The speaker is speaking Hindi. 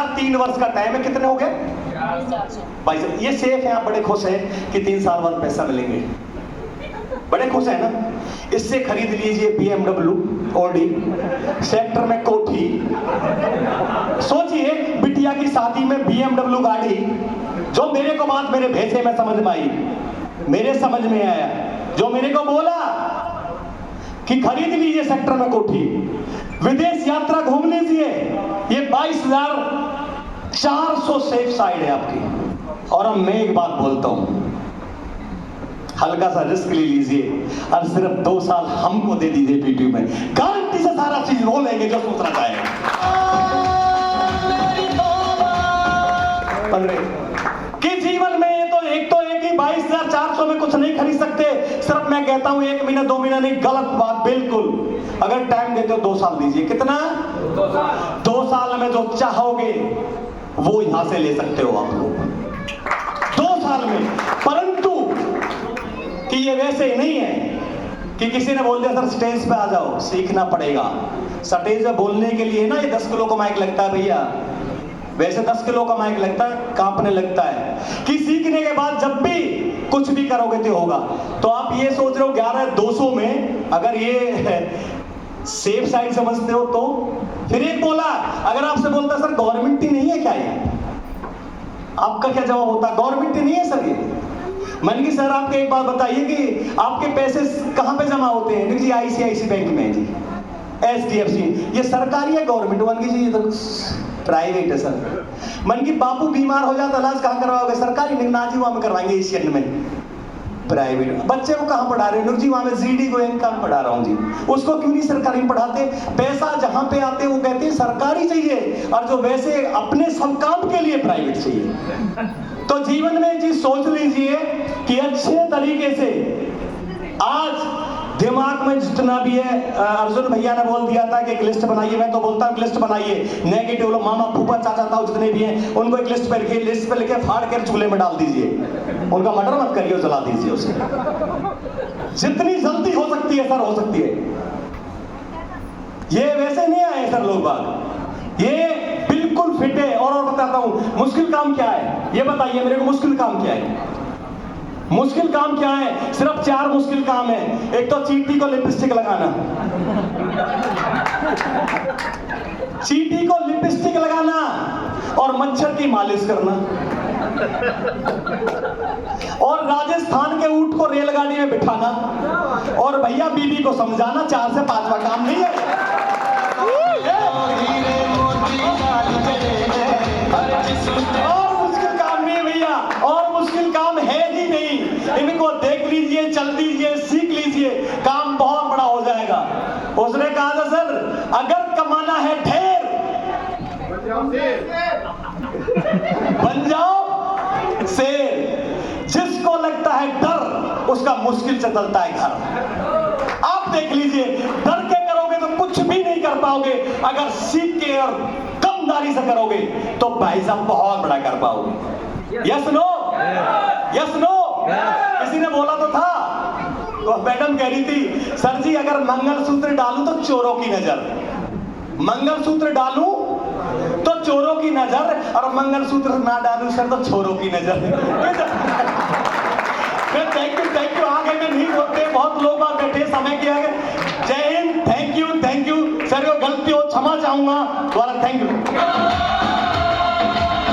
22,000 3 वर्ष का टाइम है, कितने हो गए? 22,000। ये सेफ है, आप बड़े खुश हैं कि 3 साल बाद पैसा मिलेंगे, बड़े खुश है ना? इससे खरीद लीजिए BMW, ऑडी, सेक्टर में कोठी। सोचिए बिटिया की शादी में BMW गाड़ी, जो मेरे को बात मेरे भेजे में समझ में आई, मेरे समझ में आया, जो मेरे को बोला कि खरीद लीजिए सेक्टर में कोठी, विदेश यात्रा घूम लीजिए, ये 22,400 सेफ साइड है आपकी। और अब मैं एक बात बोलता हूं, हल्का सा रिस्क ले लीजिए और सिर्फ 2 साल हमको दे दीजिए पीटी में, गारंटी से सारा चीज रो लेंगे जो सोचना चाहेंगे। कि जीवन में ये तो एक ही 22,400 में कुछ नहीं खरीद सकते। सिर्फ मैं कहता हूं 1 महीना 2 महीना नहीं, गलत बात बिल्कुल। अगर टाइम देते हो 2 साल दीजिए। कितना? 2 साल में जो चाहोगे वो यहां से ले सकते हो आप लोग, 2 साल में। परंतु कि ये वैसे नहीं है कि किसी ने बोल दिया सर स्टेज पे आ जाओ, सीखना पड़ेगा। स्टेज पे बोलने के लिए ना ये 10 किलो का माइक लगता है भैया, वैसे 10 किलो का माइक लगता है, कांपने लगता है। कि सीखने के बाद जब भी कुछ भी करोगे तो होगा। तो आप ये सोच रहे हो 11,200 में अगर ये सेफ साइड समझते हो तो फिर एक बोला, अगर आपसे बोलता सर गवर्नमेंट ही नहीं है क्या ये, आपका क्या जवाब होता? गवर्नमेंट ही नहीं है सर ये। मन की सर आपके एक बात बताइए कि आपके पैसे कहां पे जमा होते हैं? जी ICICI बैंक में जी, SDFC, ये सरकारी है गवर्नमेंट? मन की जी ये तो प्राइवेट है सर। मन की बापू बीमार हो जाता इलाज कहां करवाओगे? सरकारी? नाजी वहां में करवाएंगे एशियन में, प्राइवेट। बच्चे को कहां पढ़ा रहे हो? जी वहां में GD को इनकम पढ़ा रहा हूं जी। उसको क्यों नहीं सरकारी में पढ़ाते? पैसा जहां पे आते वो कहते हैं सरकारी चाहिए, और जो वैसे अपने सब काम के लिए प्राइवेट चाहिए। तो जीवन में जी सोच लीजिए कि अच्छे तरीके से आज दिमाग में जितना भी है, अर्जुन भैया ने बोल दिया था कि एक लिस्ट बनाइए, मैं तो बोलता हूं लिस्ट बनाइए। नेगेटिव लोग मामा फूफा चाचा ताऊ जितने भी हैं उनको एक लिस्ट पे लिखिए, लिस्ट पे लिखे फाड़ कर चूल्हे में डाल दीजिए, उनका मर्डर मत करिए, जला दीजिए उसे। जितनी जल्दी हो सकती है सर हो सकती है। ये वैसे नहीं आए सर लोग बाग, ये बिल्कुल फिट है। और बताता हूं मुश्किल काम क्या है, ये बताइए मेरे को मुश्किल काम क्या है? मुश्किल काम क्या है? सिर्फ 4 मुश्किल काम है। एक तो चींटी को लिपस्टिक लगाना, चींटी को लिपस्टिक लगाना, और मच्छर की मालिश करना, और राजस्थान के ऊंट को रेलगाड़ी में बिठाना, और भैया बीबी को समझाना। 4 से 5वां काम नहीं है। और मुश्किल काम नहीं है भैया, और मुश्किल काम है ही नहीं। इनको देख लीजिए, चल दीजिए, सीख लीजिए, काम बहुत बड़ा हो जाएगा। उसने कहा था सर अगर कमाना है ढेर बन जाओ शेर, जिसको लगता है डर उसका मुश्किल से चलता है घर। आप देख लीजिए, डर के करोगे तो कुछ भी नहीं कर पाओगे, अगर सीख के और दमदारी से करोगे तो भाई साहब बहुत बड़ा कर पाओगे। Yes no? Yes no? किसी ने बोला तो था, तो मैडम कह रही थी सर जी अगर मंगलसूत्र डालूं तो चोरों की नजर, मंगलसूत्र डालूं तो चोरों की नजर, और मंगलसूत्र ना डालूं सर तो छोरों की नजर। Thank you. आगे में नहीं बोलते, बहुत लोग आ बैठे समय के आगे। जय हिंद, थैंक यू सर, गलती हो क्षमा चाहूंगा, दोबारा थैंक यू।